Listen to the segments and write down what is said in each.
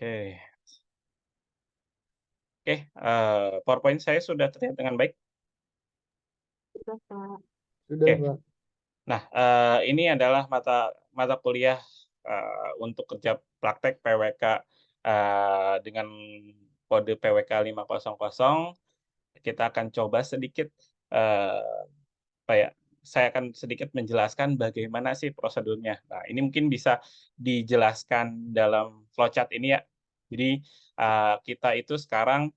Oke. Oke, PowerPoint saya sudah terlihat dengan baik? Sudah, Kak. Sudah, Oke. Pak. Nah, ini adalah mata mata kuliah, untuk kerja praktek PWK, dengan kode PWK 500. Kita akan coba sedikit, apa ya, saya akan sedikit menjelaskan bagaimana sih prosedurnya. Nah, ini mungkin bisa dijelaskan dalam flowchart ini ya. Jadi, kita itu sekarang,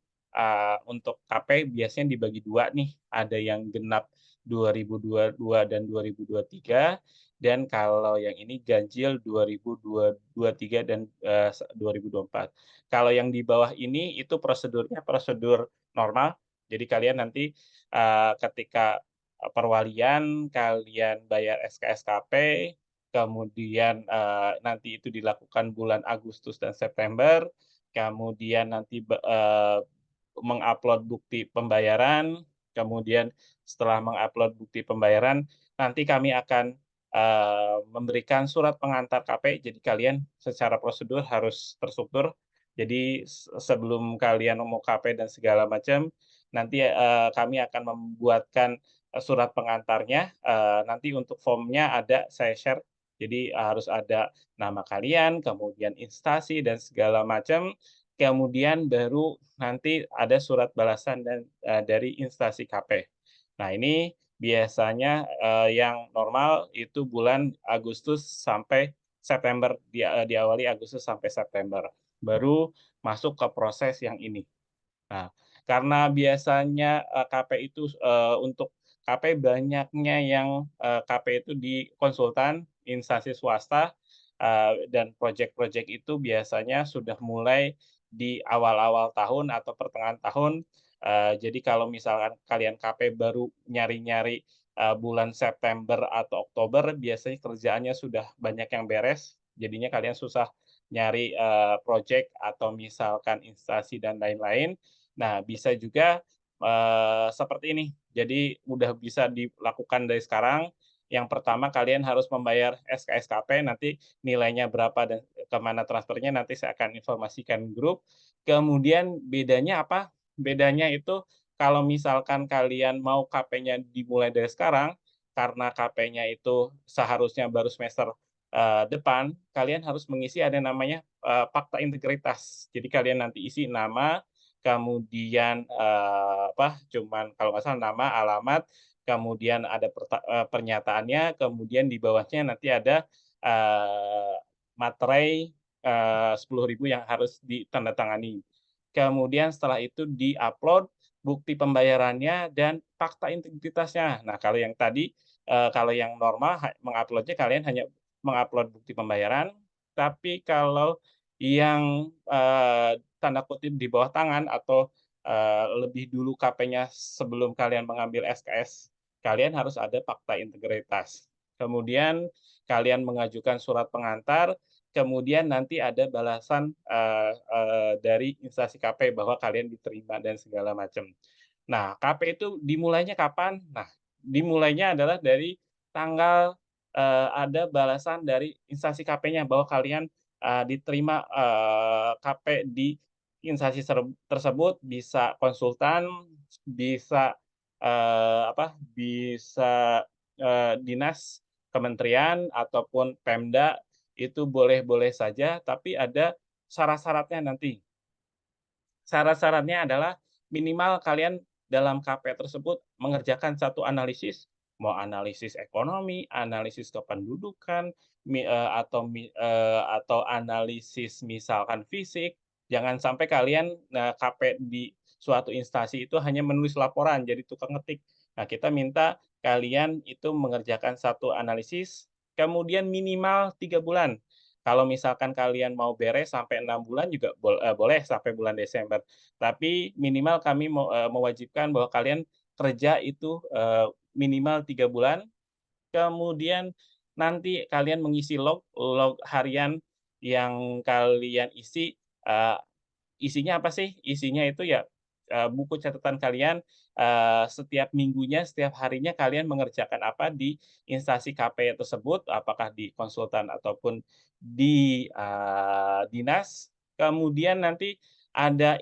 untuk KP biasanya dibagi 2 nih, ada yang genap 2022 dan 2023, dan kalau yang ini ganjil 2023 dan, 2024. Kalau yang di bawah ini itu prosedurnya prosedur normal, jadi kalian nanti, ketika perwalian, kalian bayar SKSKP, kemudian, nanti itu dilakukan bulan Agustus dan September, kemudian nanti mengupload bukti pembayaran, kemudian setelah mengupload bukti pembayaran, nanti kami akan, memberikan surat pengantar KP. Jadi kalian secara prosedur harus terstruktur. Jadi sebelum kalian mau KP dan segala macam, nanti, kami akan membuatkan surat pengantarnya, nanti untuk formnya ada saya share. Jadi harus ada nama kalian, kemudian instansi dan segala macam, kemudian baru nanti ada surat balasan dan, dari instansi KP. Nah ini biasanya, yang normal itu bulan Agustus sampai September, diawali Agustus sampai September, baru masuk ke proses yang ini. Nah, karena biasanya, KP itu, untuk KP banyaknya yang, KP itu di konsultan, instansi swasta, dan projek-projek itu biasanya sudah mulai di awal-awal tahun atau pertengahan tahun. Jadi kalau misalkan kalian KP baru nyari-nyari, bulan September atau Oktober, biasanya kerjaannya sudah banyak yang beres, jadinya kalian susah nyari, projek atau misalkan instansi dan lain-lain. Nah, bisa juga, seperti ini. Jadi udah bisa dilakukan dari sekarang. Yang pertama kalian harus membayar SKSKP, nanti nilainya berapa dan ke mana transfernya nanti saya akan informasikan grup. Kemudian bedanya apa? Bedanya itu kalau misalkan kalian mau KP-nya dimulai dari sekarang, karena KP-nya itu seharusnya baru semester, depan, kalian harus mengisi ada namanya, fakta integritas. Jadi kalian nanti isi nama, kemudian, cuman kalau nggak salah nama, alamat, kemudian ada pernyataannya, kemudian di bawahnya nanti ada, materai, 10.000 yang harus ditandatangani. Kemudian setelah itu di-upload bukti pembayarannya dan fakta integritasnya. Nah, kalau yang tadi, kalau yang normal mengupload-nya kalian hanya mengupload bukti pembayaran, tapi kalau yang, tanda kutip "di bawah tangan" atau, lebih dulu KP-nya sebelum kalian mengambil SKS, kalian harus ada fakta integritas. Kemudian kalian mengajukan surat pengantar, kemudian nanti ada balasan, dari instansi KP bahwa kalian diterima dan segala macam. Nah, KP itu dimulainya kapan? Nah, dimulainya adalah dari tanggal, ada balasan dari instansi KP-nya bahwa kalian, diterima, KP di instansi tersebut, bisa konsultan, bisa, bisa, dinas, kementerian, ataupun Pemda, itu boleh-boleh saja, tapi ada syarat-syaratnya nanti. Syarat-syaratnya adalah minimal kalian dalam KP tersebut mengerjakan satu analisis, mau analisis ekonomi, analisis kependudukan, atau analisis misalkan fisik. Jangan sampai kalian, KP di suatu instansi itu hanya menulis laporan, jadi tukang ngetik. Nah, kita minta kalian itu mengerjakan satu analisis, kemudian minimal 3 bulan. Kalau misalkan kalian mau beres sampai 6 bulan juga boleh sampai bulan Desember. Tapi minimal kami mewajibkan bahwa kalian kerja itu, minimal 3 bulan, kemudian nanti kalian mengisi log harian yang kalian isi, isinya apa sih? Isinya itu ya, buku catatan kalian, setiap minggunya, setiap harinya kalian mengerjakan apa di instansi KP tersebut, apakah di konsultan ataupun di, dinas. Kemudian nanti ada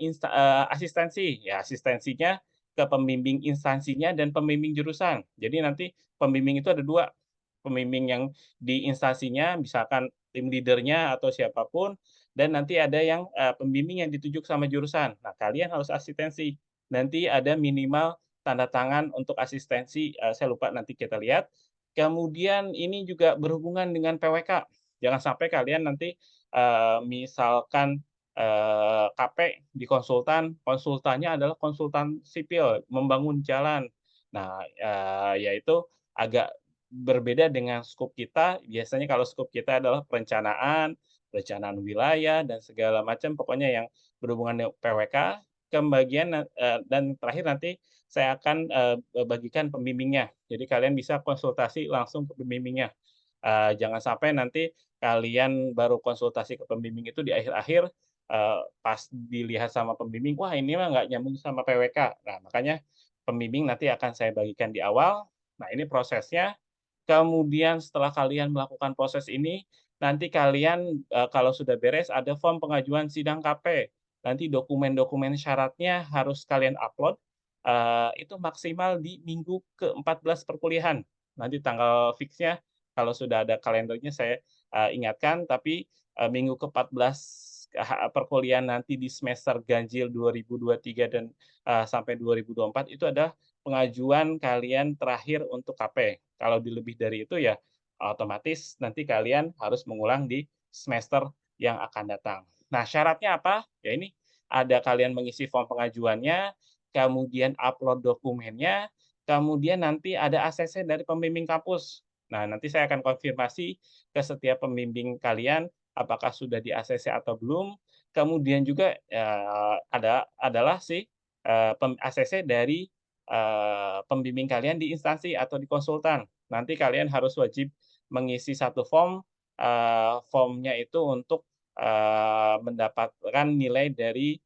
asistensi, ya asistensinya ke pembimbing instansinya dan pembimbing jurusan. Jadi nanti pembimbing itu ada 2, pembimbing yang di instansinya, misalkan tim leader-nya atau siapapun, dan nanti ada yang, pembimbing yang dituju sama jurusan. Nah, kalian harus asistensi. Nanti ada minimal tanda tangan untuk asistensi, saya lupa nanti kita lihat. Kemudian ini juga berhubungan dengan PWK. Jangan sampai kalian nanti, misalkan, KP di konsultan, konsultannya adalah konsultan sipil, membangun jalan. Nah, yaitu agak berbeda dengan skop kita, biasanya kalau skop kita adalah perencanaan, perencanaan wilayah, dan segala macam, pokoknya yang berhubungan dengan PWK, dan terakhir nanti saya akan, bagikan pembimbingnya. Jadi kalian bisa konsultasi langsung ke pembimbingnya. Jangan sampai nanti kalian baru konsultasi ke pembimbing itu di akhir-akhir, pas dilihat sama pembimbing, "Wah, ini mah nggak nyambung sama PWK." Nah, makanya pembimbing nanti akan saya bagikan di awal. Nah, ini prosesnya. Kemudian setelah kalian melakukan proses ini, nanti kalian, kalau sudah beres ada form pengajuan sidang KP. Nanti dokumen-dokumen syaratnya harus kalian upload, itu maksimal di minggu ke-14 perkuliahan. Nanti tanggal fix-nya kalau sudah ada kalendernya saya, ingatkan, tapi, minggu ke-14 perkuliahan nanti di semester ganjil 2023 dan, sampai 2024 itu ada pengajuan kalian terakhir untuk KP. Kalau lebih dari itu ya otomatis nanti kalian harus mengulang di semester yang akan datang. Nah, syaratnya apa? Ya ini, ada kalian mengisi form pengajuannya, kemudian upload dokumennya, kemudian nanti ada ACC dari pembimbing kampus. Nah, nanti saya akan konfirmasi ke setiap pembimbing kalian apakah sudah di ACC atau belum. Kemudian juga, adalah si, ACC dari pembimbing kalian di instansi atau di konsultan. Nanti kalian harus wajib mengisi satu form, formnya itu untuk, mendapatkan nilai dari,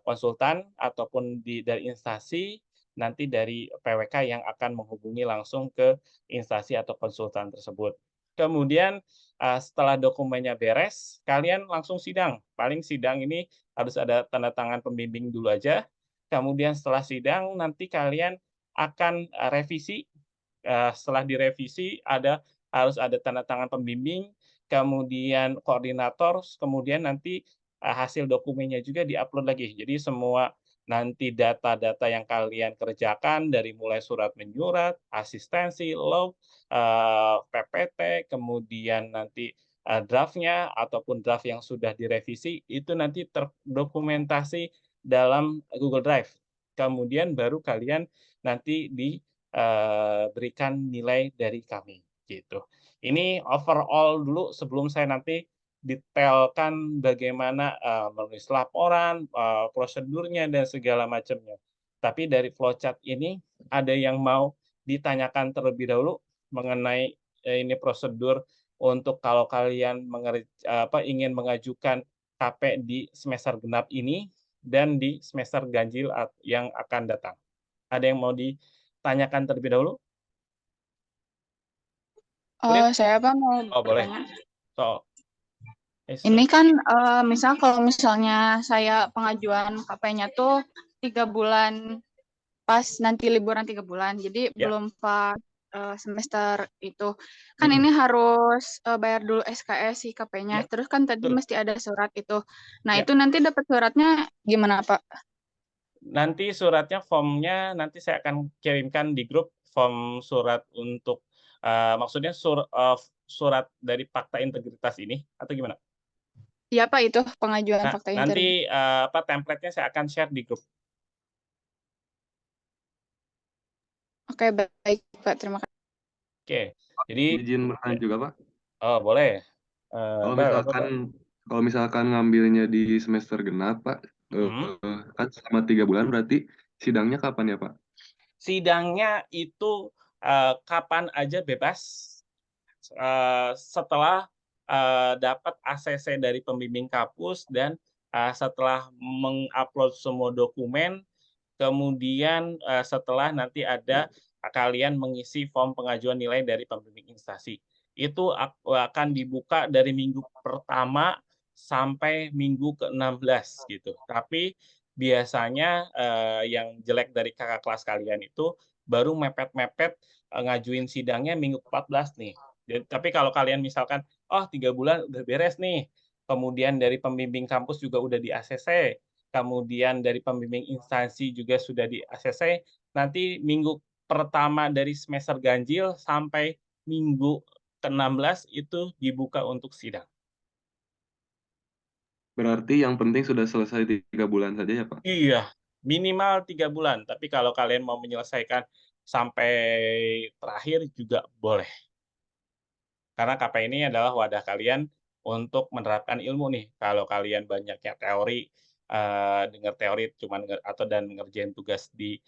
konsultan ataupun dari instansi, nanti dari PWK yang akan menghubungi langsung ke instansi atau konsultan tersebut. Kemudian, setelah dokumennya beres, kalian langsung sidang. Paling sidang ini harus ada tanda tangan pembimbing dulu aja. Kemudian setelah sidang nanti kalian akan, revisi, setelah direvisi harus ada tanda tangan pembimbing, kemudian koordinator, kemudian nanti, hasil dokumennya juga di-upload lagi. Jadi semua nanti data-data yang kalian kerjakan dari mulai surat menyurat, asistensi, log, PPT, kemudian nanti, draft-nya ataupun draft yang sudah direvisi, itu nanti terdokumentasi dalam Google Drive. Kemudian baru kalian nanti berikan nilai dari kami, gitu. Ini overall dulu sebelum saya nanti detailkan bagaimana, menulis laporan, prosedurnya dan segala macamnya. Tapi dari flowchart ini ada yang mau ditanyakan terlebih dahulu mengenai, ini prosedur untuk kalau kalian ingin mengajukan KP di semester genap ini dan di semester ganjil yang akan datang. Ada yang mau ditanyakan terlebih dahulu? Clear? Saya Pak mau Oh, boleh. bertanya. So, Ini kan misal kalau misalnya saya pengajuan KP-nya tuh 3 bulan pas nanti liburan 3 bulan, jadi ya. belum pas semester itu. Kan Mhm. ini harus bayar dulu SKS si KP-nya. Ya, Terus kan tadi betul. mesti ada surat itu. Nah Ya. itu nanti dapat suratnya gimana Pak? Nanti suratnya, formnya nanti saya akan kirimkan di grup form surat untuk, maksudnya surat dari fakta integritas ini atau gimana? Iya Pak itu pengajuan Nah, fakta nanti, integritas. template-nya saya akan share di grup. Oke baik Pak, terima kasih. Oke. Jadi Izin bertanya ya. juga, Pak. Oh, boleh. Kalau Bel, apa, misalkan Bel? kalau misalkan ngambilnya di semester genap, Pak, Mhm. kan selama 3 bulan berarti sidangnya kapan ya, Pak? Sidangnya itu, kapan aja bebas, setelah, dapat ACC dari pembimbing kampus dan, setelah mengupload semua dokumen, kemudian, setelah nanti ada kalian mengisi form pengajuan nilai dari pembimbing instansi. Itu akan dibuka dari minggu pertama sampai minggu ke-16 gitu. Tapi biasanya, yang jelek dari kakak kelas kalian itu baru mepet-mepet, ngajuin sidangnya minggu ke-14 nih. Tapi kalau kalian misalkan, "Oh 3 bulan udah beres nih," kemudian dari pembimbing kampus juga udah di-ACC, kemudian dari pembimbing instansi juga sudah di-ACC, nanti minggu pertama dari semester ganjil sampai minggu ke-16 itu dibuka untuk sidang. Berarti yang penting sudah selesai 3 bulan saja ya, Pak? Iya, minimal 3 bulan, tapi kalau kalian mau menyelesaikan sampai terakhir juga boleh. Karena KP ini adalah wadah kalian untuk menerapkan ilmu nih. Kalau kalian banyaknya teori, dengar teori cuman dan ngerjain tugas di,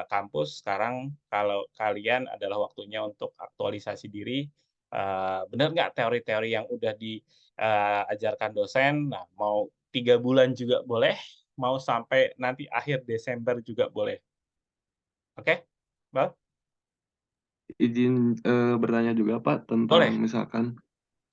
kampus, sekarang kalau kalian adalah waktunya untuk aktualisasi diri, bener nggak teori-teori yang udah diajarkan dosen. Nah, mau 3 bulan juga boleh, mau sampai nanti akhir Desember juga boleh. Oke, Bang? Izin bertanya juga Pak tentang Boleh. misalkan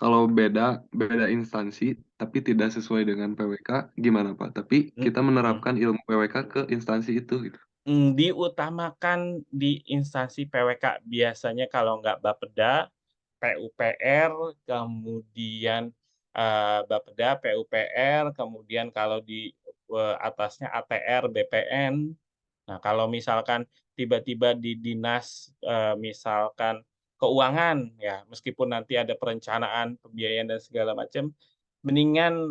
kalau beda beda instansi tapi tidak sesuai dengan PWK gimana Pak? Tapi kita Mhm. menerapkan ilmu PWK ke instansi itu gitu. Diutamakan di instansi PWK. Biasanya kalau nggak Bapeda, PUPR, kemudian, Bapeda, PUPR, kemudian kalau di, atasnya ATR, BPN. Nah, kalau misalkan tiba-tiba di dinas, misalkan keuangan, ya meskipun nanti ada perencanaan, pembiayaan dan segala macam, mendingan,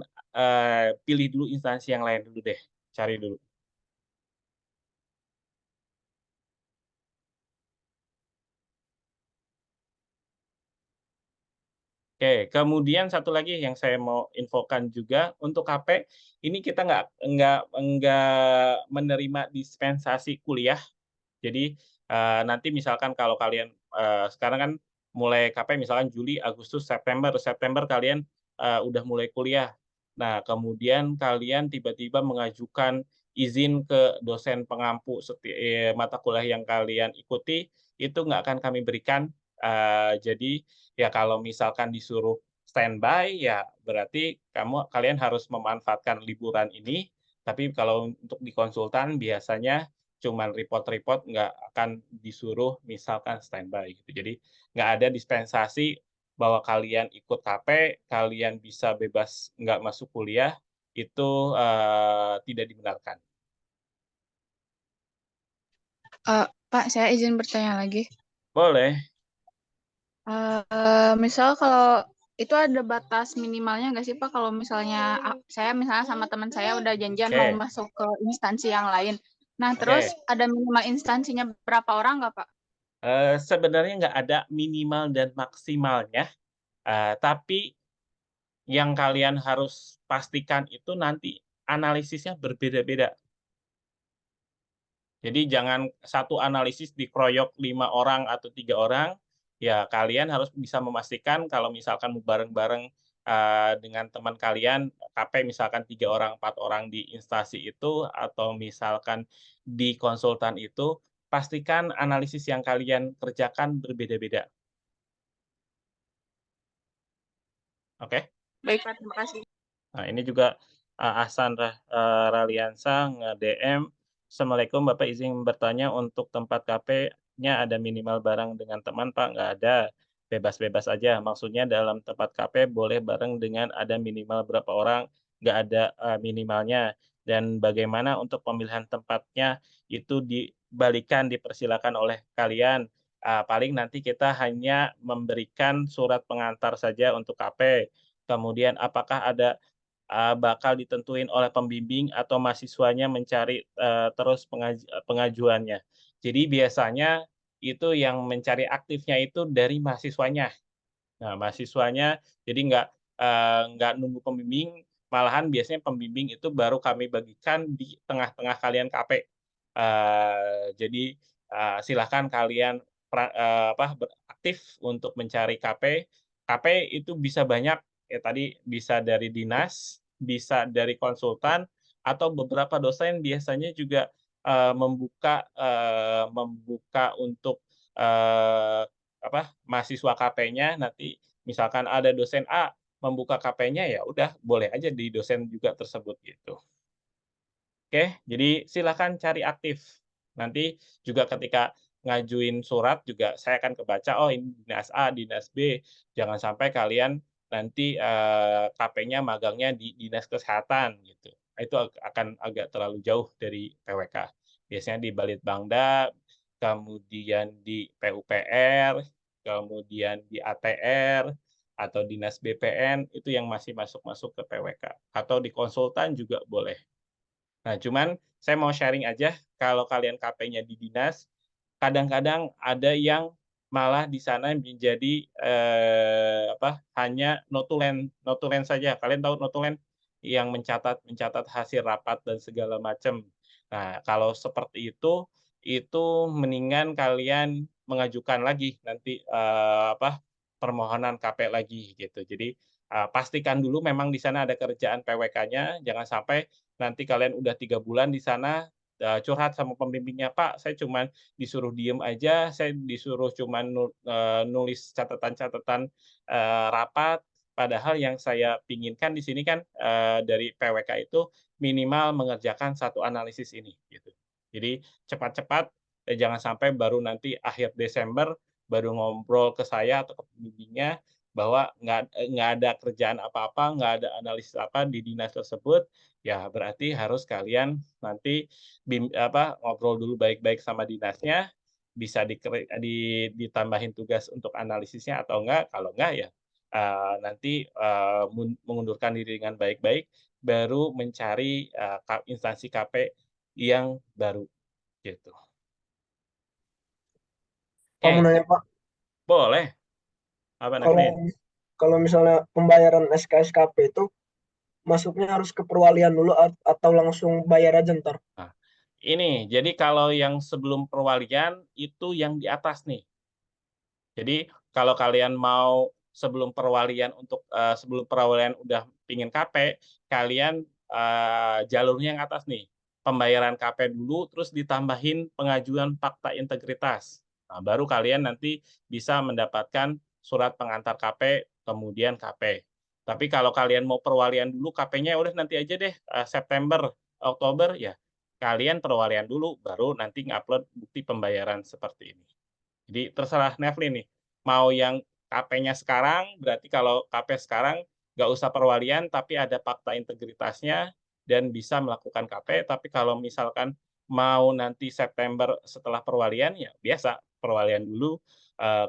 pilih dulu instansi yang lain dulu deh, cari dulu. Oke, kemudian satu lagi yang saya mau infokan juga, untuk KP, ini kita nggak menerima dispensasi kuliah. Jadi, nanti misalkan kalau kalian, sekarang kan mulai KP misalkan Juli, Agustus, September. September kalian, udah mulai kuliah. Nah, kemudian kalian tiba-tiba mengajukan izin ke dosen pengampu mata kuliah yang kalian ikuti, itu nggak akan kami berikan. Jadi, ya kalau misalkan disuruh standby, ya berarti kalian harus memanfaatkan liburan ini, tapi kalau untuk di konsultan biasanya cuman report-report, nggak akan disuruh misalkan standby gitu. Jadi nggak ada dispensasi bahwa kalian ikut KP, kalian bisa bebas nggak masuk kuliah, itu, tidak dibenarkan. Pak, saya izin bertanya lagi. Boleh. Misal kalau itu ada batas minimalnya nggak sih Pak? Kalau misalnya saya misalnya sama teman saya udah janjian mau Oke masuk ke instansi yang lain. Nah, terus oke. ada minimal instansinya berapa orang nggak Pak? Sebenarnya nggak ada minimal dan maksimalnya, tapi yang kalian harus pastikan itu nanti analisisnya berbeda-beda. Jadi jangan satu analisis dikeroyok 5 orang atau 3 orang, ya kalian harus bisa memastikan kalau misalkan mau bareng-bareng, dengan teman kalian, KP misalkan 3 orang, 4 orang di instansi itu, atau misalkan di konsultan itu, pastikan analisis yang kalian kerjakan berbeda-beda, oke? Baik Pak, terima kasih. Nah, ini juga, Ahsan Raliansa nge-DM, "Assalamualaikum, Bapak izin bertanya untuk tempat KP-nya ada minimal bareng dengan teman, Pak?" "Nggak ada, bebas-bebas aja." "Maksudnya dalam tempat KP boleh bareng dengan ada minimal berapa orang?" "Nggak ada, minimalnya." "Dan bagaimana untuk pemilihan tempatnya?" "Itu dipersilakan oleh kalian, paling nanti kita hanya memberikan surat pengantar saja untuk KP. Kemudian apakah ada bakal ditentuin oleh pembimbing atau mahasiswanya mencari, terus pengajuannya. Jadi biasanya itu yang mencari aktifnya itu dari mahasiswanya. Nah, mahasiswanya jadi nggak nunggu pembimbing, malahan biasanya pembimbing itu baru kami bagikan di tengah-tengah kalian KP. Jadi, silahkan kalian beraktif untuk mencari KP. KP itu bisa banyak, ya tadi bisa dari dinas, bisa dari konsultan, atau beberapa dosen biasanya juga, membuka untuk, mahasiswa KP-nya nanti misalkan ada dosen A membuka KP-nya, ya udah boleh aja di dosen juga tersebut gitu. Oke, jadi silakan cari aktif. Nanti juga ketika ngajuin surat juga saya akan kebaca, oh ini dinas A, dinas B. Jangan sampai kalian nanti KP-nya magangnya di dinas kesehatan gitu. Itu akan agak terlalu jauh dari PWK. Biasanya di Balitbangda, kemudian di PUPR, kemudian di ATR atau dinas BPN itu yang masih masuk ke PWK. Atau di konsultan juga boleh. Nah, cuman saya mau sharing aja, kalau kalian KP-nya di dinas, kadang-kadang ada yang malah di sana menjadi, hanya notulen saja. Kalian tahu notulen? Yang mencatat hasil rapat dan segala macam. Nah, kalau seperti itu mendingan kalian mengajukan lagi nanti, permohonan KP lagi gitu. Jadi, pastikan dulu memang di sana ada kerjaan PWK-nya, jangan sampai nanti kalian udah 3 bulan di sana, curhat sama pembimbingnya, "Pak, saya cuman disuruh diem aja, saya disuruh cuman nulis catatan-catatan, rapat, padahal yang saya pinginkan di sini kan, dari PWK itu minimal mengerjakan satu analisis ini," gitu. Jadi cepat-cepat, jangan sampai baru nanti akhir Desember baru ngobrol ke saya atau ke pembimbingnya bahwa nggak ada kerjaan apa-apa, nggak ada analisis apa di dinas tersebut, ya berarti harus kalian nanti ngobrol dulu baik-baik sama dinasnya, bisa ditambahin tugas untuk analisisnya atau enggak, kalau enggak ya, nanti, mengundurkan diri dengan baik-baik, baru mencari, instansi KP yang baru, gitu. Pak mau Oke, nanya Pak, boleh. Apa, kalau Neflin? kalau misalnya pembayaran SKSKP itu masuknya harus ke perwalian dulu atau langsung bayar aja ntar? Nah, ini, jadi kalau yang sebelum perwalian, itu yang di atas nih. Jadi kalau kalian mau sebelum perwalian udah pingin KP, kalian, jalurnya yang atas nih, pembayaran KP dulu, terus ditambahin pengajuan fakta integritas. Nah, baru kalian nanti bisa mendapatkan surat pengantar KP, kemudian KP. Tapi kalau kalian mau perwalian dulu, KP-nya udah nanti aja deh, September, Oktober, ya kalian perwalian dulu, baru nanti ngupload bukti pembayaran seperti ini. Jadi terserah Nevlin nih, mau yang KP-nya sekarang, berarti kalau KP sekarang nggak usah perwalian, tapi ada fakta integritasnya dan bisa melakukan KP. Tapi kalau misalkan mau nanti September setelah perwalian, ya biasa perwalian dulu,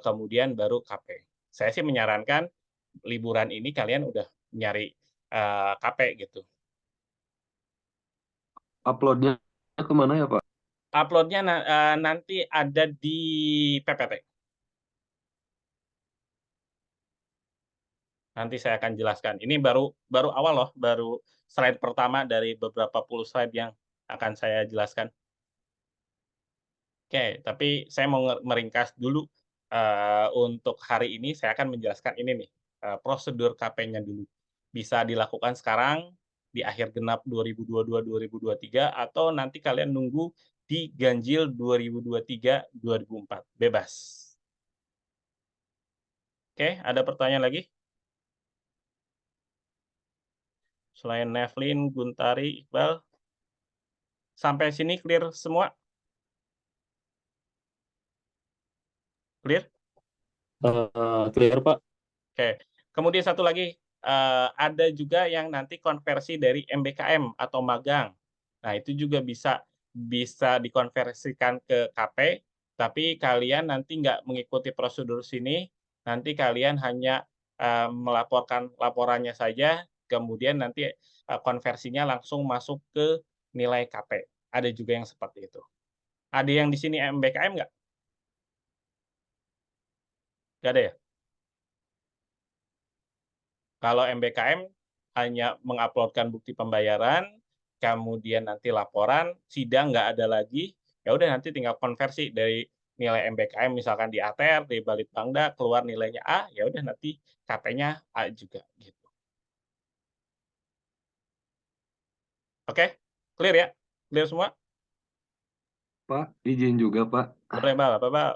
kemudian baru KP. Saya sih menyarankan liburan ini kalian udah nyari KP gitu. Uploadnya kemana ya Pak? Uploadnya nanti ada di PPT. Nanti saya akan jelaskan. Ini baru awal loh, baru slide pertama dari beberapa puluh slide yang akan saya jelaskan. Oke, tapi saya mau meringkas dulu, untuk hari ini saya akan menjelaskan ini nih, prosedur KP-nya dulu. Bisa dilakukan sekarang, di akhir genap 2022-2023, atau nanti kalian nunggu di ganjil 2023-2024, bebas. Oke, ada pertanyaan lagi? Selain Nevlin, Guntari, Iqbal, sampai sini clear semua? Clear? Clear Pak. Oke. Kemudian satu lagi, ada juga yang nanti konversi dari MBKM atau magang. Nah, itu juga bisa dikonversikan ke KP, tapi kalian nanti nggak mengikuti prosedur sini, nanti kalian hanya, melaporkan laporannya saja, kemudian nanti, konversinya langsung masuk ke nilai KP. Ada juga yang seperti itu. Ada yang di sini MBKM nggak? Nggak ada ya? Kalau MBKM hanya menguploadkan bukti pembayaran, kemudian nanti laporan, sidang nggak ada lagi, ya udah nanti tinggal konversi dari nilai MBKM misalkan di ATR, di Balitbangda, keluar nilainya A, ya udah nanti KP-nya A juga gitu. Oke, clear ya? Clear semua? Pak, izin juga Pak. Boleh, Bal, apa, Bal?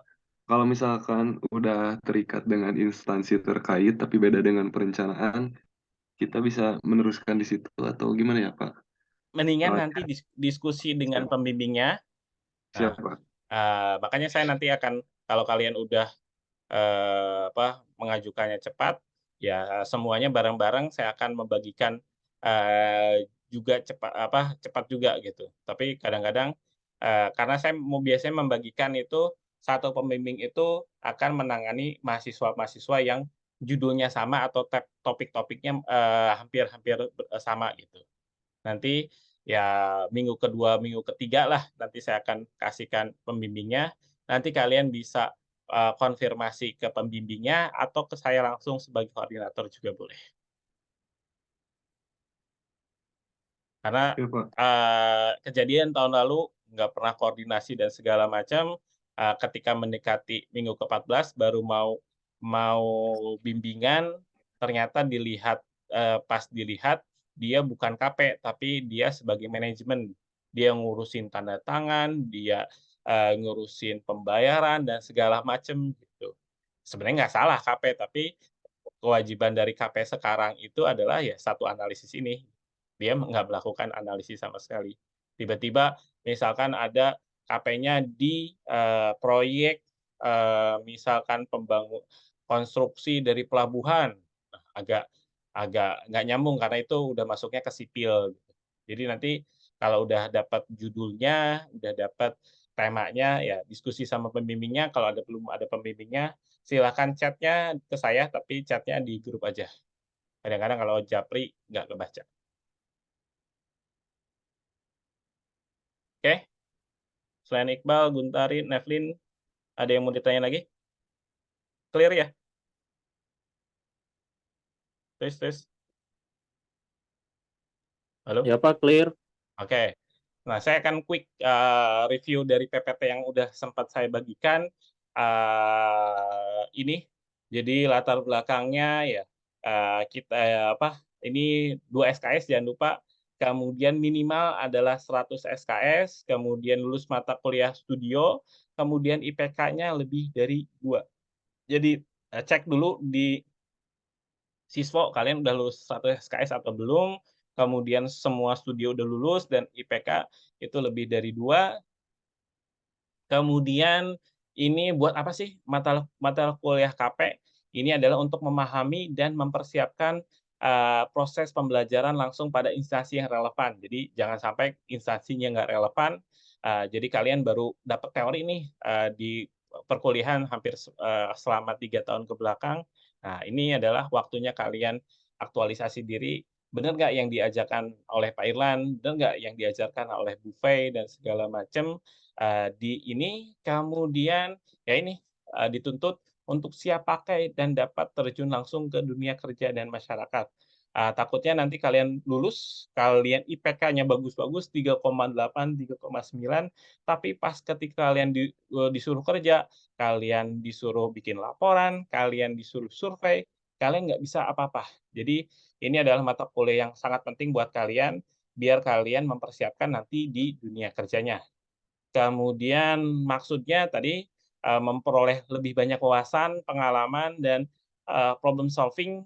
Kalau misalkan udah terikat dengan instansi terkait tapi beda dengan perencanaan, kita bisa meneruskan di situ atau gimana ya Pak? Mendingan Oh, nanti diskusi dengan pembimbingnya. Nah, siap Pak. makanya saya nanti akan, kalau kalian udah mengajukannya cepat, ya semuanya bareng-bareng saya akan membagikan juga cepat juga gitu. Tapi kadang-kadang karena saya biasanya membagikan itu satu pembimbing itu akan menangani mahasiswa-mahasiswa yang judulnya sama atau topik-topiknya hampir-hampir sama gitu. Nanti ya minggu kedua, minggu ketiga lah nanti saya akan kasihkan pembimbingnya. Nanti kalian bisa konfirmasi ke pembimbingnya atau ke saya langsung sebagai koordinator juga boleh. Karena Iya Pak. kejadian tahun lalu nggak pernah koordinasi dan segala macam, ketika mendekati minggu ke-14 baru mau bimbingan, ternyata pas dilihat dia bukan KP, tapi dia sebagai manajemen. Dia ngurusin tanda tangan, dia ngurusin pembayaran dan segala macam gitu. Sebenarnya nggak salah KP, tapi kewajiban dari KP sekarang itu adalah ya satu analisis ini. Dia nggak melakukan analisis sama sekali. Tiba-tiba misalkan ada KP-nya di proyek misalkan konstruksi dari pelabuhan, nah, agak agak nggak nyambung karena itu udah masuknya ke sipil. Gitu. Jadi nanti kalau udah dapat judulnya, udah dapat temanya, ya diskusi sama pembimbingnya. Kalau belum ada pembimbingnya, silakan chat-nya ke saya, tapi chat-nya di grup aja. Kadang-kadang kalau Japri nggak kebaca. Oke? Selain Iqbal, Guntarin, Nevlin, ada yang mau ditanya lagi? Clear ya? Tes. Halo? Ya Pak, clear. Oke. Nah, saya akan quick review dari PPT yang udah sempat saya bagikan. Ini, jadi latar belakangnya ya kita ini 2 SKS jangan lupa. Kemudian minimal adalah 100 SKS, kemudian lulus mata kuliah studio, kemudian IPK-nya lebih dari 2. Jadi cek dulu di siswa kalian udah lulus 1 SKS atau belum, kemudian semua studio udah lulus dan IPK itu lebih dari 2. Kemudian ini buat apa sih mata mata kuliah KP? Ini adalah untuk memahami dan mempersiapkan proses pembelajaran langsung pada instansi yang relevan. Jadi jangan sampai instansinya nggak relevan, jadi kalian baru dapat teori nih di perkuliahan hampir selama 3 tahun ke belakang. Nah, ini adalah waktunya kalian aktualisasi diri, benar nggak yang diajarkan oleh Pak Irlan, benar nggak yang diajarkan oleh Bu Fei dan segala macam. Di ini kemudian ya ini dituntut untuk siap pakai dan dapat terjun langsung ke dunia kerja dan masyarakat. Takutnya nanti kalian lulus, kalian IPK-nya bagus-bagus 3,8, 3,9, tapi pas ketika kalian disuruh kerja, kalian disuruh bikin laporan, kalian disuruh survei, kalian nggak bisa apa-apa. Jadi ini adalah mata kuliah yang sangat penting buat kalian, biar kalian mempersiapkan nanti di dunia kerjanya. Kemudian maksudnya tadi, memperoleh lebih banyak wawasan, pengalaman, dan, problem solving,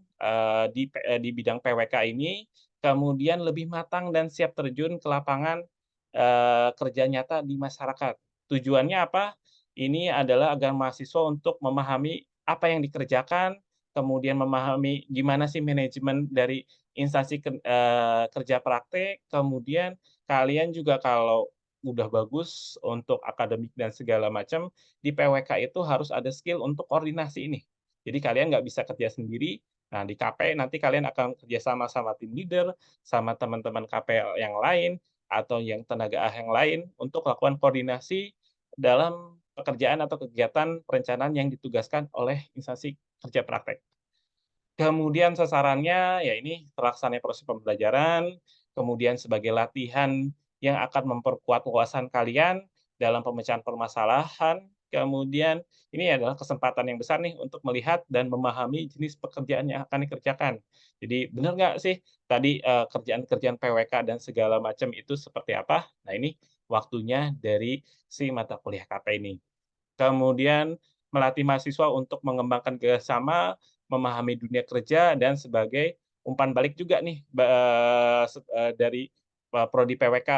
di bidang PWK ini, kemudian lebih matang dan siap terjun ke lapangan, kerja nyata di masyarakat. Tujuannya apa? Ini adalah agar mahasiswa untuk memahami apa yang dikerjakan, kemudian memahami gimana sih manajemen dari instansi kerja praktek, kemudian kalian juga kalau udah bagus untuk akademik dan segala macam, di PWK itu harus ada skill untuk koordinasi ini. Jadi kalian nggak bisa kerja sendiri, nah di KP nanti kalian akan kerjasama sama tim leader, sama teman-teman KP yang lain, atau yang tenaga yang lain untuk lakukan koordinasi dalam pekerjaan atau kegiatan perencanaan yang ditugaskan oleh instansi kerja praktek. Kemudian sasarannya, ya ini terlaksananya proses pembelajaran, kemudian sebagai latihan yang akan memperkuat wawasan kalian dalam pemecahan permasalahan, kemudian ini adalah kesempatan yang besar nih untuk melihat dan memahami jenis pekerjaan yang akan dikerjakan. Jadi benar nggak sih tadi kerjaan-kerjaan PWK dan segala macam itu seperti apa? Nah ini waktunya dari si mata kuliah KP ini. Kemudian melatih mahasiswa untuk mengembangkan kerjasama, memahami dunia kerja, dan sebagai umpan balik juga nih dari prodi PWK.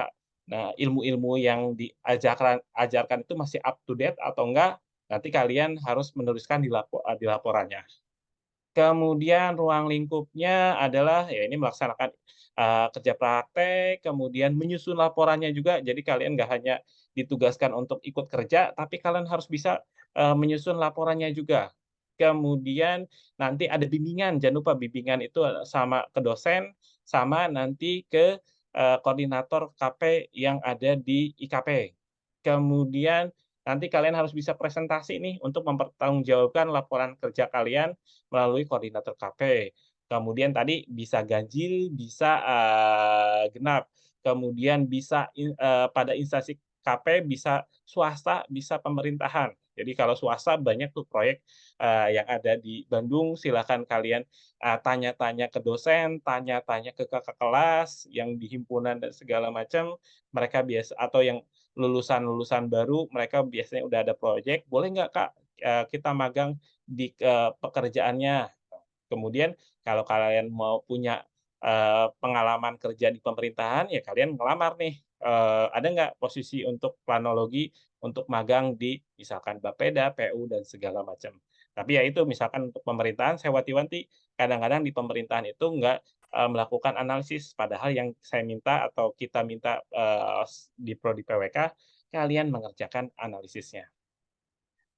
Nah, ilmu-ilmu yang ajarkan itu masih up to date atau enggak, nanti kalian harus meneruskan di laporannya. Kemudian ruang lingkupnya adalah ya ini melaksanakan kerja praktek, kemudian menyusun laporannya juga. Jadi kalian nggak hanya ditugaskan untuk ikut kerja, tapi kalian harus bisa menyusun laporannya juga. Kemudian nanti ada bimbingan, jangan lupa bimbingan itu sama ke dosen, sama nanti ke koordinator KP yang ada di IKP. Kemudian nanti kalian harus bisa presentasi nih untuk mempertanggungjawabkan laporan kerja kalian melalui koordinator KP. Kemudian tadi bisa ganjil, bisa genap. Kemudian bisa pada instansi KP, bisa swasta, bisa pemerintahan. Jadi kalau swasta banyak tuh proyek yang ada di Bandung, silakan kalian tanya-tanya ke dosen, tanya-tanya ke kakak kelas yang di himpunan dan segala macam. Mereka biasa atau yang lulusan-lulusan baru, mereka biasanya udah ada proyek, boleh nggak Kak kita magang di pekerjaannya. Kemudian kalau kalian mau punya pengalaman kerja di pemerintahan, ya kalian ngelamar nih, ada nggak posisi untuk planologi untuk magang di misalkan Bapeda, PU, dan segala macam. Tapi ya itu misalkan untuk pemerintahan, saya wanti-wanti kadang-kadang di pemerintahan itu nggak melakukan analisis, padahal yang saya minta atau kita minta di prodi PWK, kalian mengerjakan analisisnya.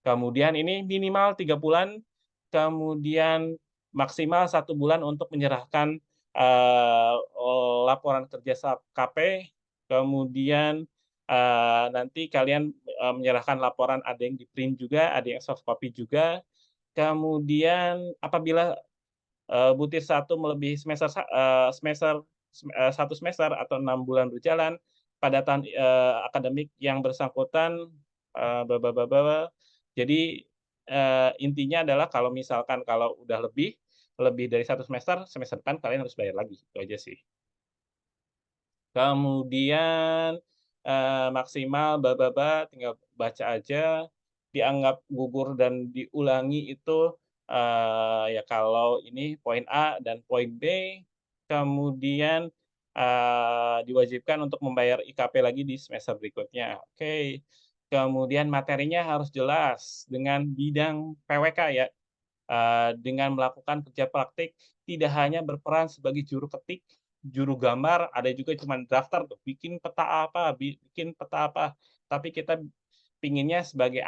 Kemudian ini minimal 3 bulan, kemudian maksimal 1 bulan untuk menyerahkan laporan kerja KP, kemudian nanti kalian menyerahkan laporan, ada yang di-print juga, ada yang soft copy juga. Kemudian apabila butir 1 melebihi satu semester atau 6 bulan berjalan pada tahun akademik yang bersangkutan jadi intinya adalah kalau misalkan kalau udah lebih dari 1 semester, semester depan kalian harus bayar lagi, itu aja sih. Kemudian maksimal tinggal baca aja, dianggap gugur dan diulangi itu ya kalau ini poin A dan poin B, kemudian diwajibkan untuk membayar IKP lagi di semester berikutnya. Oke. Kemudian materinya harus jelas dengan bidang PWK ya, dengan melakukan kerja praktik, tidak hanya berperan sebagai juru ketik, juru gambar, ada juga cuma daftar tuh, bikin peta apa, tapi kita pinginnya sebagai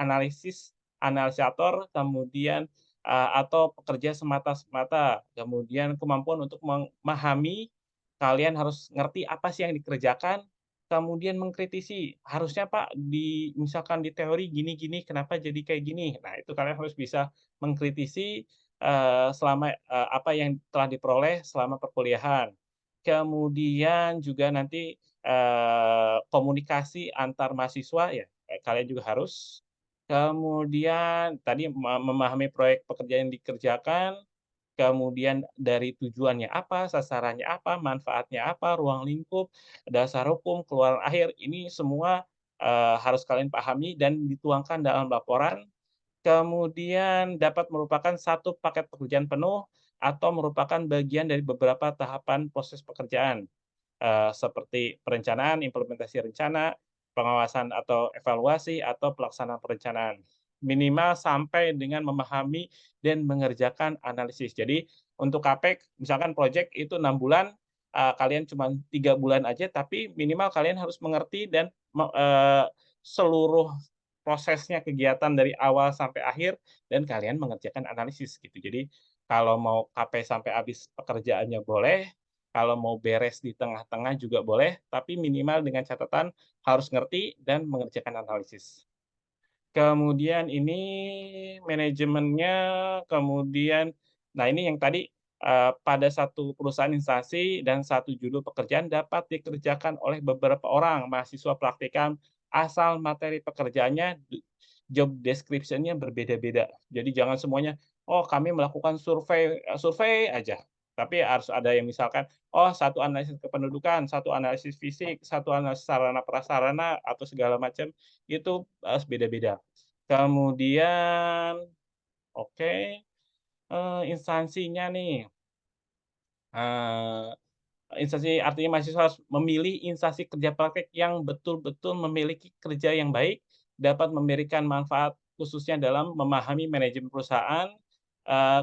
analisator, kemudian atau pekerja semata-mata, kemudian kemampuan untuk memahami, kalian harus ngerti apa sih yang dikerjakan, kemudian mengkritisi, harusnya Pak misalkan di teori gini-gini, kenapa jadi kayak gini? Nah, itu kalian harus bisa mengkritisi selama apa yang telah diperoleh selama perkuliahan. Kemudian juga nanti komunikasi antar mahasiswa ya, kalian juga harus. Kemudian tadi memahami proyek pekerjaan yang dikerjakan, kemudian dari tujuannya apa, sasarannya apa, manfaatnya apa, ruang lingkup, dasar hukum, keluaran akhir, ini semua harus kalian pahami dan dituangkan dalam laporan. Kemudian dapat merupakan satu paket pekerjaan penuh atau merupakan bagian dari beberapa tahapan proses pekerjaan, seperti perencanaan, implementasi rencana, pengawasan atau evaluasi, atau pelaksanaan perencanaan. Minimal sampai dengan memahami dan mengerjakan analisis. Jadi untuk KP, misalkan project itu 6 bulan, kalian cuma 3 bulan aja, tapi minimal kalian harus mengerti dan seluruh prosesnya, kegiatan dari awal sampai akhir, dan kalian mengerjakan analisis gitu. Jadi kalau mau KP sampai habis pekerjaannya boleh, kalau mau beres di tengah-tengah juga boleh, tapi minimal dengan catatan harus ngerti dan mengerjakan analisis. Kemudian ini manajemennya, kemudian nah ini yang tadi pada satu perusahaan instansi dan satu judul pekerjaan dapat dikerjakan oleh beberapa orang mahasiswa praktikum asal materi pekerjaannya job description-nya berbeda-beda. Jadi jangan semuanya, oh kami melakukan survei aja. Tapi harus ada yang misalkan, oh satu analisis kependudukan, satu analisis fisik, satu analisis sarana prasarana atau segala macam, itu harus beda-beda. Kemudian, oke, instansinya nih. Eee, Instansi artinya mahasiswa harus memilih instansi kerja praktek yang betul-betul memiliki kerja yang baik, dapat memberikan manfaat khususnya dalam memahami manajemen perusahaan,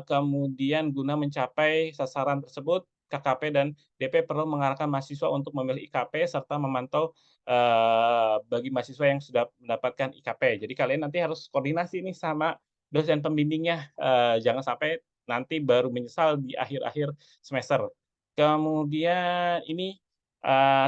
kemudian guna mencapai sasaran tersebut, KKP dan DP perlu mengarahkan mahasiswa untuk memilih IKP serta memantau, bagi mahasiswa yang sudah mendapatkan IKP. Jadi kalian nanti harus koordinasi nih sama dosen pembimbingnya, jangan sampai nanti baru menyesal di akhir-akhir semester. Kemudian ini,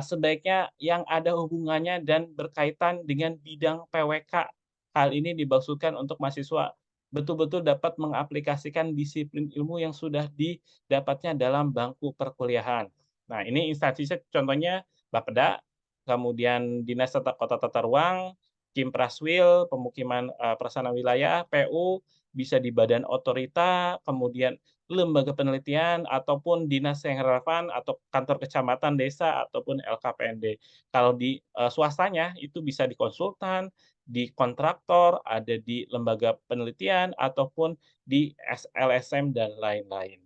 sebaiknya yang ada hubungannya dan berkaitan dengan bidang PWK. Hal ini dimaksudkan untuk mahasiswa betul-betul dapat mengaplikasikan disiplin ilmu yang sudah didapatnya dalam bangku perkuliahan. Nah, ini instansinya contohnya Bapeda, kemudian Dinas Kota Tata Ruang, Kimpraswil, Pemukiman, Perasana Wilayah, PU, bisa di badan otorita, kemudian lembaga penelitian, ataupun dinas yang relevan, atau kantor kecamatan, desa, ataupun LKPND. Kalau di, swastanya itu bisa di konsultan, di kontraktor, ada di lembaga penelitian, ataupun di LSM dan lain-lain.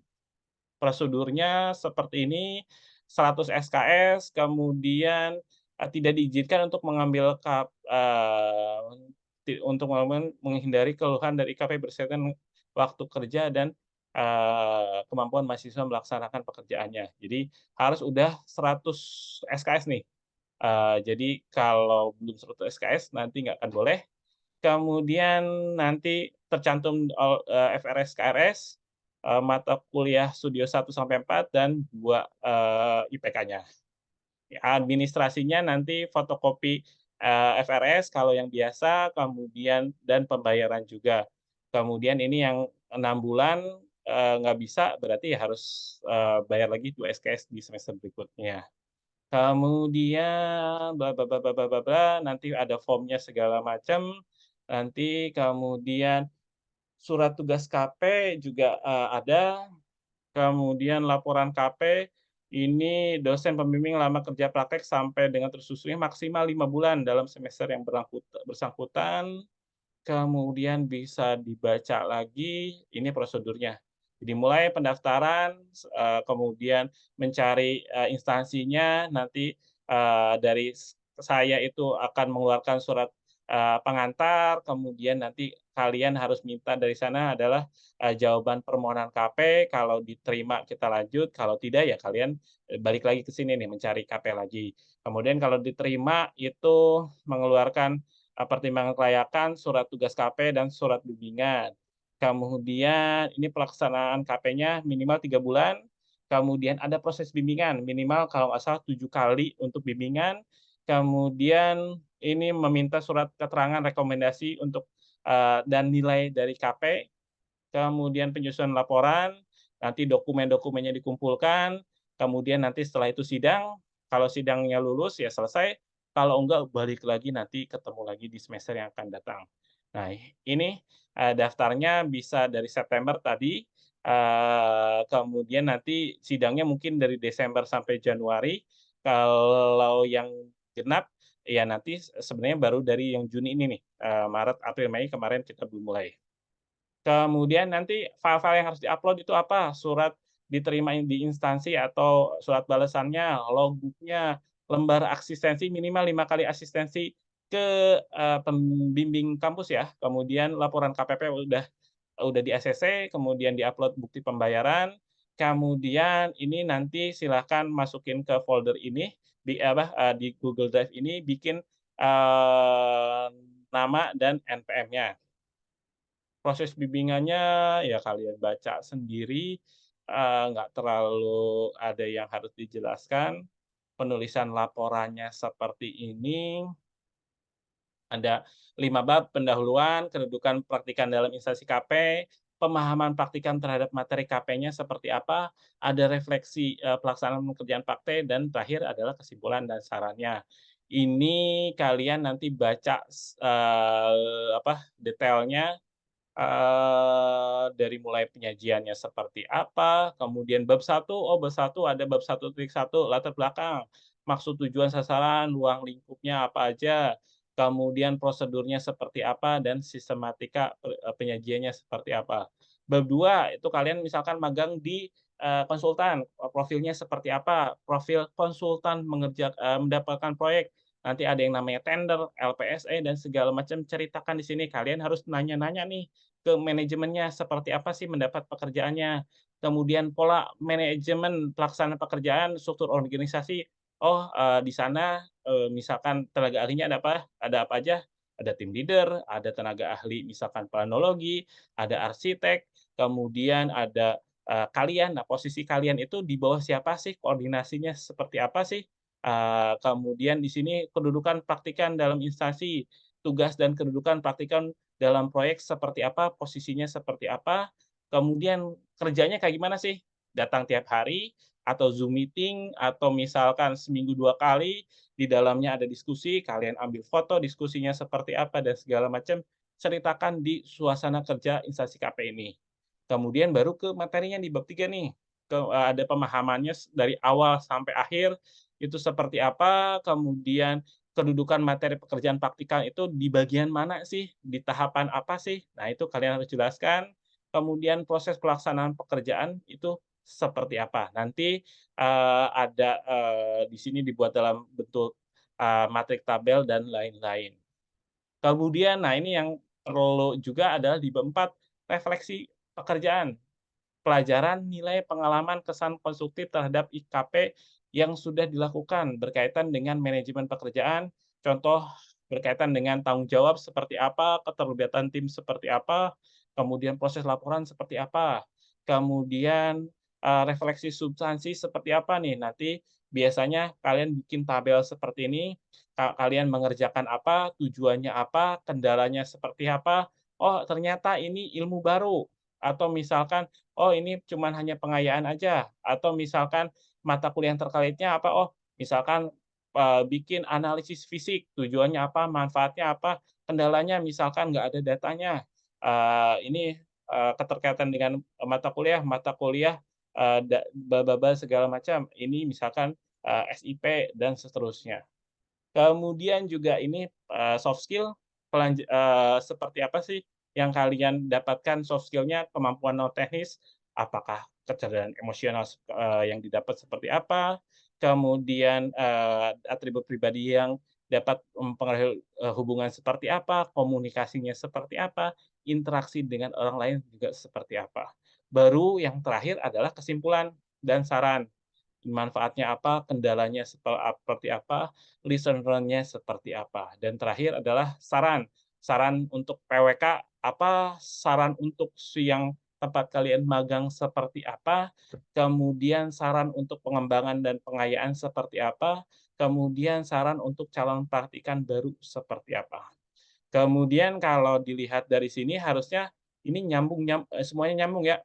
Prosedurnya seperti ini, 100 SKS, kemudian, tidak diizinkan untuk mengambil untuk menghindari keluhan dari IKP berkaitan waktu kerja dan, kemampuan mahasiswa melaksanakan pekerjaannya. Jadi harus udah 100 SKS nih. Jadi kalau belum 100 SKS nanti nggak akan boleh. Kemudian nanti tercantum FRS, KRS, mata kuliah studio 1 sampai 4 dan 2, IPK-nya. Administrasinya nanti fotokopi, FRS kalau yang biasa, kemudian dan pembayaran juga. Kemudian ini yang 6 bulan, nggak bisa, berarti ya harus, bayar lagi 2 SKS di semester berikutnya. Kemudian bla bla bla bla bla bla bla, nanti ada formnya segala macam, nanti kemudian surat tugas KP juga, ada, kemudian laporan KP, ini dosen pembimbing lama kerja praktek sampai dengan tersusunnya maksimal 5 bulan dalam semester yang bersangkutan. Kemudian bisa dibaca lagi, ini prosedurnya. Jadi mulai pendaftaran, kemudian mencari, instansinya, nanti, dari saya itu akan mengeluarkan surat, pengantar, kemudian nanti kalian harus minta dari sana adalah, jawaban permohonan KP, kalau diterima kita lanjut, kalau tidak ya kalian, balik lagi ke sini nih mencari KP lagi. Kemudian kalau diterima itu mengeluarkan pertimbangan kelayakan, surat tugas KP, dan surat bimbingan. Kemudian ini pelaksanaan KP-nya minimal 3 bulan, kemudian ada proses bimbingan, minimal kalau nggak salah 7 kali untuk bimbingan, kemudian ini meminta surat keterangan rekomendasi untuk, dan nilai dari KP, kemudian penyusunan laporan, nanti dokumen-dokumennya dikumpulkan, kemudian nanti setelah itu sidang, kalau sidangnya lulus ya selesai, kalau enggak balik lagi nanti ketemu lagi di semester yang akan datang. Nah, ini, daftarnya bisa dari September tadi, kemudian nanti sidangnya mungkin dari Desember sampai Januari, kalau yang genap, ya nanti sebenarnya baru dari yang Juni ini nih, Maret, April, Mei kemarin kita belum mulai. Kemudian nanti file-file yang harus di-upload itu apa, surat diterima di instansi atau surat balasannya, logbook-nya, lembar asistensi minimal 5 kali asistensi ke, pembimbing kampus ya, kemudian laporan KPP udah di-ACC, kemudian di-upload bukti pembayaran, kemudian ini nanti silakan masukin ke folder ini, di Google Drive ini bikin, nama dan NPM-nya. Proses bimbingannya ya kalian baca sendiri, nggak terlalu ada yang harus dijelaskan. Penulisan laporannya seperti ini, ada 5 bab: pendahuluan, kedudukan praktikan dalam instansi KP, pemahaman praktikan terhadap materi KP-nya seperti apa, ada refleksi, pelaksanaan pekerjaan praktek, dan terakhir adalah kesimpulan dan sarannya. Ini kalian nanti baca detailnya, dari mulai penyajiannya seperti apa, kemudian bab 1, bab 1 ada bab 1.1 latar belakang, maksud, tujuan, sasaran, ruang lingkupnya apa aja, kemudian prosedurnya seperti apa, dan sistematika penyajiannya seperti apa. Bab 2 itu kalian misalkan magang di, konsultan, profilnya seperti apa, profil konsultan mendapatkan proyek, nanti ada yang namanya tender, LPSE, dan segala macam, ceritakan di sini. Kalian harus nanya-nanya nih ke manajemennya, seperti apa sih mendapat pekerjaannya, kemudian pola manajemen pelaksanaan pekerjaan, struktur organisasi, di sana, misalkan tenaga ahlinya ada apa aja, ada tim leader, ada tenaga ahli misalkan planologi, ada arsitek, kemudian ada kalian. Nah, posisi kalian itu di bawah siapa sih? Koordinasinya seperti apa sih? Kemudian di sini kedudukan praktikan dalam instansi, tugas dan kedudukan praktikan dalam proyek seperti apa, posisinya seperti apa, kemudian kerjanya kayak gimana sih? Datang tiap hari, atau Zoom meeting, atau misalkan seminggu 2 kali, di dalamnya ada diskusi, kalian ambil foto diskusinya seperti apa, dan segala macam, ceritakan di suasana kerja instansi KP ini. Kemudian baru ke materinya di bab 3 nih, ada pemahamannya dari awal sampai akhir, itu seperti apa, kemudian kedudukan materi pekerjaan praktikal itu di bagian mana sih, di tahapan apa sih. Nah, itu kalian harus jelaskan. Kemudian proses pelaksanaan pekerjaan itu seperti apa. Nanti, ada, di sini dibuat dalam bentuk, matrik tabel dan lain-lain. Kemudian, nah ini yang perlu juga adalah di bab 4, refleksi pekerjaan. Pelajaran nilai pengalaman kesan konstruktif terhadap IKP yang sudah dilakukan berkaitan dengan manajemen pekerjaan, contoh berkaitan dengan tanggung jawab seperti apa, keterlibatan tim seperti apa, kemudian proses laporan seperti apa, kemudian refleksi substansi seperti apa nih. Nanti biasanya kalian bikin tabel seperti ini, kalian mengerjakan apa, tujuannya apa, kendalanya seperti apa, oh ternyata ini ilmu baru, atau misalkan oh ini cuman hanya pengayaan aja, atau misalkan mata kuliah yang terkaitnya apa, oh misalkan, bikin analisis fisik, tujuannya apa, manfaatnya apa, kendalanya misalkan nggak ada datanya, ini, keterkaitan dengan mata kuliah, segala macam, ini misalkan, SIP dan seterusnya. Kemudian juga ini, soft skill, seperti apa sih yang kalian dapatkan soft skill-nya, kemampuan non teknis, apakah kecerdasan emosional yang didapat seperti apa, kemudian, atribut pribadi yang dapat mempengaruhi, hubungan seperti apa, komunikasinya seperti apa, interaksi dengan orang lain juga seperti apa. Baru yang terakhir adalah kesimpulan dan saran. Manfaatnya apa, kendalanya seperti apa, lesson learn-nya seperti apa. Dan terakhir adalah saran. Saran untuk PWK apa, saran untuk yang tempat kalian magang seperti apa, kemudian saran untuk pengembangan dan pengayaan seperti apa, kemudian saran untuk calon praktikan baru seperti apa. Kemudian kalau dilihat dari sini harusnya ini semuanya nyambung ya.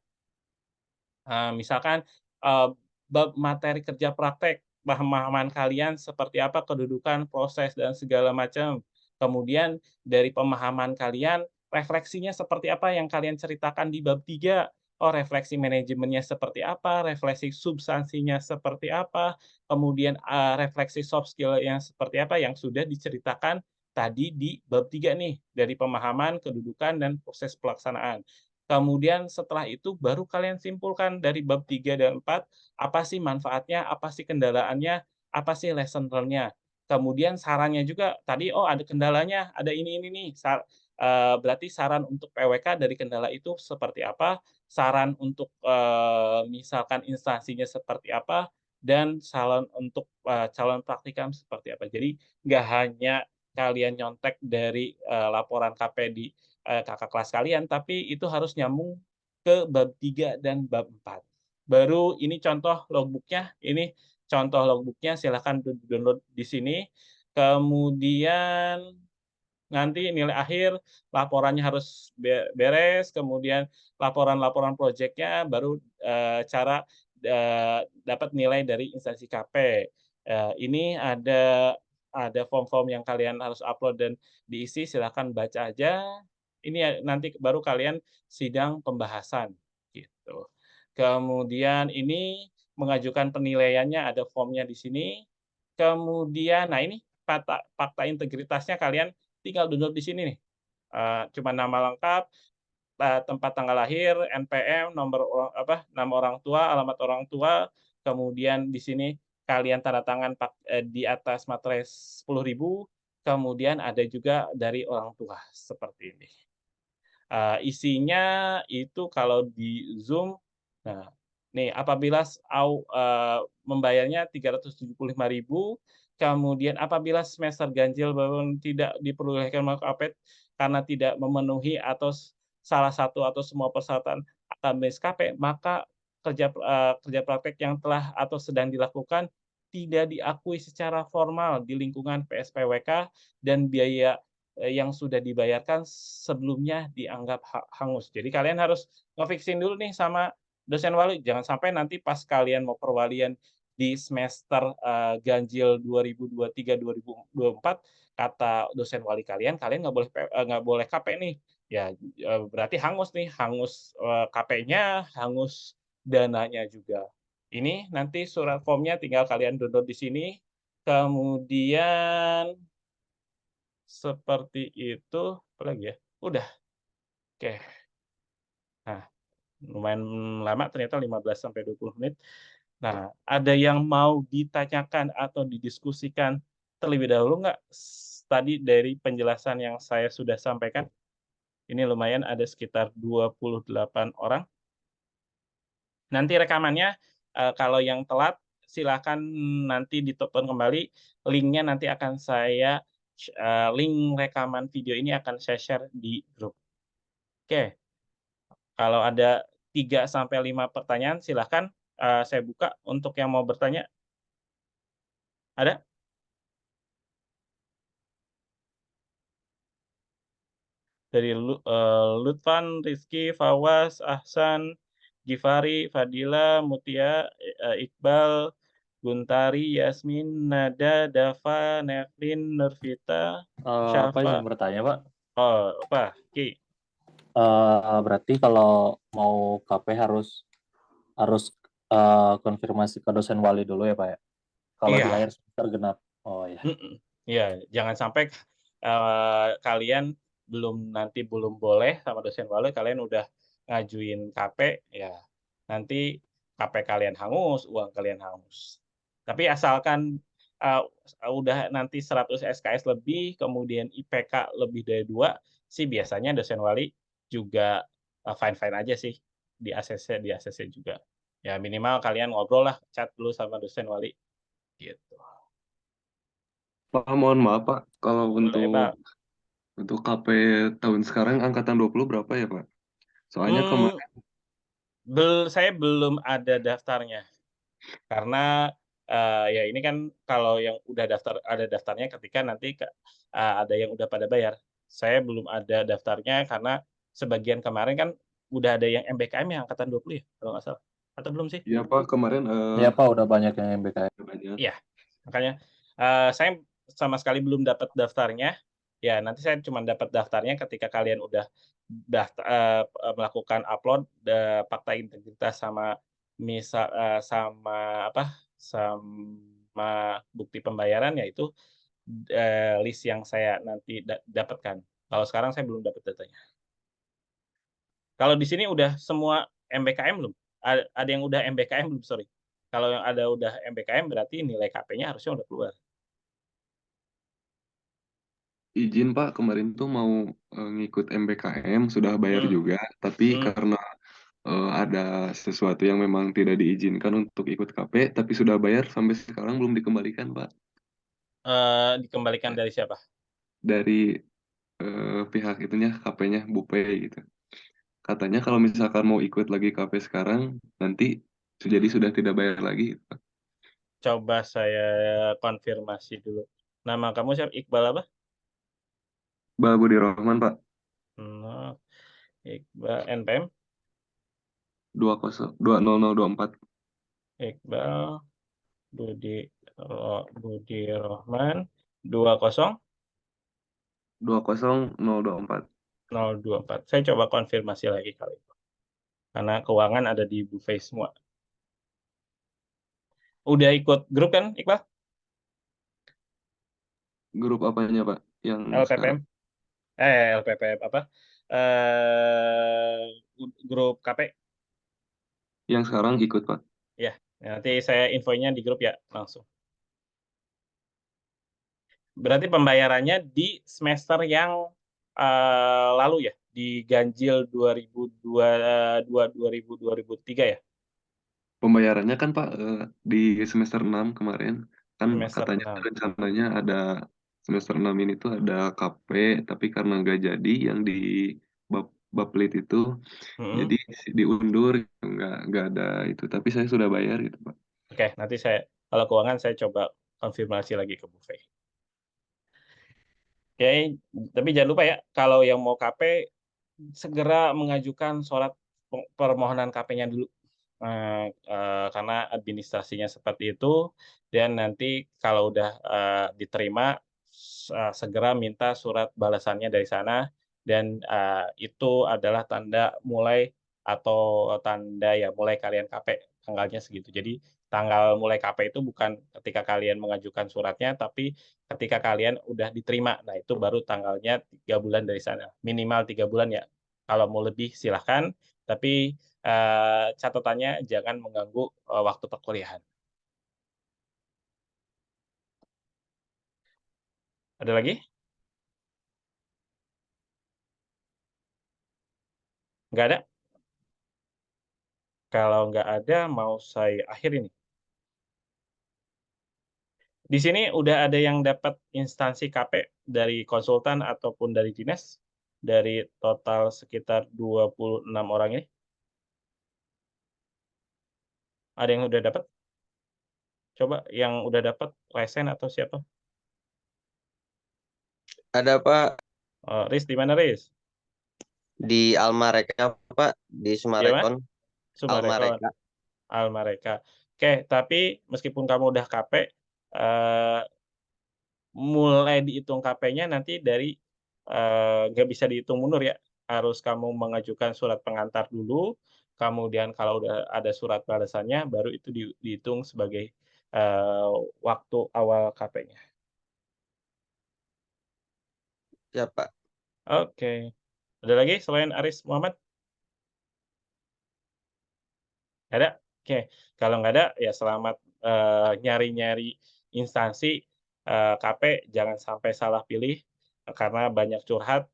Misalkan, bab materi kerja praktek, pemahaman kalian seperti apa, kedudukan, proses, dan segala macam. Kemudian dari pemahaman kalian, refleksinya seperti apa yang kalian ceritakan di bab 3. Oh, refleksi manajemennya seperti apa, refleksi substansinya seperti apa, kemudian, refleksi soft skill yang seperti apa yang sudah diceritakan tadi di bab 3 nih, dari pemahaman, kedudukan, dan proses pelaksanaan. Kemudian setelah itu baru kalian simpulkan dari bab 3 dan 4, apa sih manfaatnya, apa sih kendalaannya, apa sih lesson learn-nya. Kemudian sarannya juga tadi, oh ada kendalanya, ada ini nih, berarti saran untuk PWK dari kendala itu seperti apa, saran untuk, misalkan instansinya seperti apa, dan saran untuk, calon praktikum seperti apa. Jadi nggak hanya kalian nyontek dari, laporan KP di kakak kelas kalian, tapi itu harus nyambung ke bab 3 dan bab 4. Baru ini contoh logbook-nya, ini contoh logbook-nya silahkan download di sini. Kemudian nanti nilai akhir laporannya harus beres, kemudian laporan-laporan projeknya baru, cara, dapat nilai dari instansi KP. Ini ada form-form yang kalian harus upload dan diisi, silakan baca aja. Ini ya nanti baru kalian sidang pembahasan, gitu. Kemudian ini mengajukan penilaiannya, ada formnya di sini. Kemudian, nah ini fakta integritasnya kalian tinggal download di sini nih. Cuma nama lengkap, tempat tanggal lahir, NPM, nama orang tua, alamat orang tua, kemudian di sini kalian tanda tangan di atas materai 10.000, kemudian ada juga dari orang tua seperti ini. Isinya itu kalau di Zoom, nah nih apabila membayarnya 375.000, kemudian apabila semester ganjil belum tidak diperbolehkan melakukan APET karena tidak memenuhi atau salah satu atau semua persyaratan akademis KP, maka kerja praktek yang telah atau sedang dilakukan tidak diakui secara formal di lingkungan PSPWK dan biaya yang sudah dibayarkan sebelumnya dianggap hangus. Jadi kalian harus nge-fix-in dulu nih sama dosen wali, jangan sampai nanti pas kalian mau perwalian di semester ganjil 2023-2024 kata dosen wali kalian nggak boleh KP nih. Ya berarti hangus nih, hangus KP-nya, hangus dananya juga. Ini nanti surat formnya tinggal kalian download di sini. Kemudian seperti itu, apa lagi ya? Udah. Oke. Nah, lumayan lama ternyata 15 sampai 20 menit. Nah, ada yang mau ditanyakan atau didiskusikan terlebih dahulu nggak? Tadi dari penjelasan yang saya sudah sampaikan, ini lumayan ada sekitar 28 orang. Nanti rekamannya, kalau yang telat, silakan nanti ditonton kembali, linknya nanti akan saya link rekaman video ini akan saya share di grup. Oke, kalau ada 3-5 pertanyaan, silahkan saya buka untuk yang mau bertanya. Ada? Dari Lutfan, Rizky, Fawaz, Ahsan, Gifari, Fadila, Mutia, Iqbal, Guntari, Yasmin, Nada, Dava, Nevin, Nurvita, Apa Syafa. izin bertanya, Pak? Oh, apa? Ki. Berarti kalau mau KP harus konfirmasi ke dosen wali dulu ya, Pak ya? Kalau di Iya. akhir semester genap. Oh ya. Iya, jangan sampai kalian nanti belum boleh sama dosen wali, kalian udah ngajuin KP, ya nanti KP kalian hangus, uang kalian hangus. Tapi asalkan udah nanti 100 SKS lebih, kemudian IPK lebih dari 2, sih biasanya dosen wali juga fine-fine aja sih di ACC juga. Ya minimal kalian ngobrol lah, chat dulu sama dosen wali gitu. Pak, mohon maaf Pak, kalau Boleh, Pak. untuk KP tahun sekarang angkatan 20 berapa ya Pak? Soalnya kemarin Saya belum ada daftarnya. Karena ya ini kan kalau yang udah ada daftarnya ketika nanti ada yang udah pada bayar. Saya belum ada daftarnya karena sebagian kemarin kan udah ada yang MBKM yang angkatan 20 ya, kalau nggak salah. Atau belum sih? ya Pak, kemarin Ya Pak, udah banyak yang MBKM. banyak. Iya, makanya saya sama sekali belum dapat daftarnya. Ya, nanti saya cuma dapat daftarnya ketika kalian udah melakukan upload fakta integritas sama sama bukti pembayaran, yaitu list yang saya nanti dapatkan. Kalau sekarang saya belum dapat datanya. Kalau di sini udah semua MBKM belum? Ada yang udah MBKM belum? Sorry. Kalau yang ada udah MBKM berarti nilai KP-nya harusnya udah keluar. Izin Pak, kemarin tuh mau ngikut MBKM, sudah bayar juga, tapi karena ada sesuatu yang memang tidak diizinkan untuk ikut KP, tapi sudah bayar sampai sekarang belum dikembalikan Pak. Dikembalikan dari siapa? Dari pihak itunya, KP-nya, Bupay gitu. Katanya kalau misalkan mau ikut lagi KP sekarang, nanti jadi sudah tidak bayar lagi. Coba saya konfirmasi dulu. Nama kamu siapa? Iqbal apa? Iqbal Budi Rohman Pak. Iqbal NPM? 20024. Iqbal Budi Rohman 20 20024. 024. Saya coba konfirmasi lagi kali itu. Karena keuangan ada di Bufay semua. Udah ikut grup kan, Iqbal? Grup apanya Pak? Yang LPPM? sekarang? LPPM apa? grup KP? Yang sekarang ikut, Pak. Ya, nanti saya infonya di grup ya, langsung. Berarti pembayarannya di semester yang lalu ya, di ganjil 2003 ya? Pembayarannya kan Pak di semester 6 kemarin kan Semester katanya 6. rencananya ada semester 6 ini tuh ada KP tapi karena nggak jadi yang di Baplit itu jadi diundur nggak ada itu tapi saya sudah bayar gitu Pak. Oke, nanti kalau keuangan saya coba konfirmasi lagi ke Bu Fei. Oke, tapi jangan lupa ya, kalau yang mau KP segera mengajukan surat permohonan KP-nya dulu. Karena administrasinya seperti itu, dan nanti kalau udah diterima, segera minta surat balasannya dari sana, dan itu adalah tanda mulai atau tanda ya mulai kalian KP, tanggalnya segitu. Jadi tanggal mulai KP itu bukan ketika kalian mengajukan suratnya, tapi ketika kalian udah diterima. Nah, itu baru tanggalnya 3 bulan dari sana. Minimal 3 bulan ya. Kalau mau lebih silahkan, tapi catatannya jangan mengganggu waktu perkuliahan. Ada lagi? Nggak ada? Kalau nggak ada, mau saya akhiri nih. Di sini udah ada yang dapat instansi KP dari konsultan ataupun dari dinas? Dari total sekitar 26 orang ini? Ada yang udah dapat? Coba yang udah dapat, Resen atau siapa? Ada Pak Riz, di mana Riz? di Almareka Pak di Di mana? Sumarekon. Sumarekon. Almareka. Almareka. Oke, tapi meskipun kamu udah KP, mulai dihitung KP-nya nanti dari nggak bisa dihitung mundur ya. Harus kamu mengajukan surat pengantar dulu, kemudian kalau udah ada surat balasannya, baru itu dihitung sebagai waktu awal KP-nya. Ya Pak. Oke. Ada lagi selain Aris Muhammad? Nggak ada? Oke. Kalau nggak ada, ya selamat nyari-nyari instansi KP, jangan sampai salah pilih, karena banyak curhat.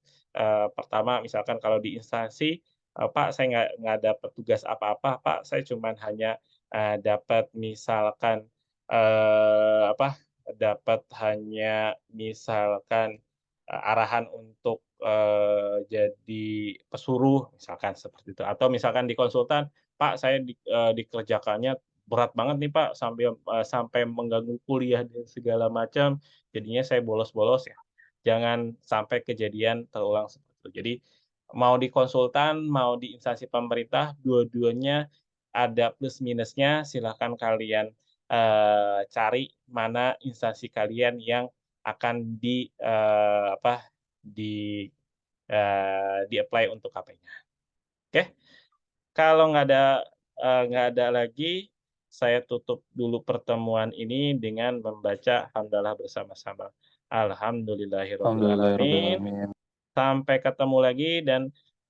Pertama, misalkan kalau di instansi, "Pak, saya nggak dapat tugas apa-apa, Pak. Saya cuman hanya dapat misalkan, dapat hanya misalkan arahan untuk jadi pesuruh," misalkan seperti itu. Atau misalkan di konsultan, "Pak, saya dikerjakannya berat banget nih, Pak, sampai mengganggu kuliah dan segala macam, jadinya saya bolos-bolos," ya. Jangan sampai kejadian terulang seperti itu. Jadi, mau di konsultan, mau di instansi pemerintah, dua-duanya ada plus minusnya, silakan kalian cari mana instansi kalian yang akan di-apply untuk KP-nya. Oke? Kalau nggak ada lagi, saya tutup dulu pertemuan ini dengan membaca hamdalah bersama-sama. Alhamdulillahirabbil alamin. Alhamdulillahirobbilalamin. Sampai ketemu lagi dan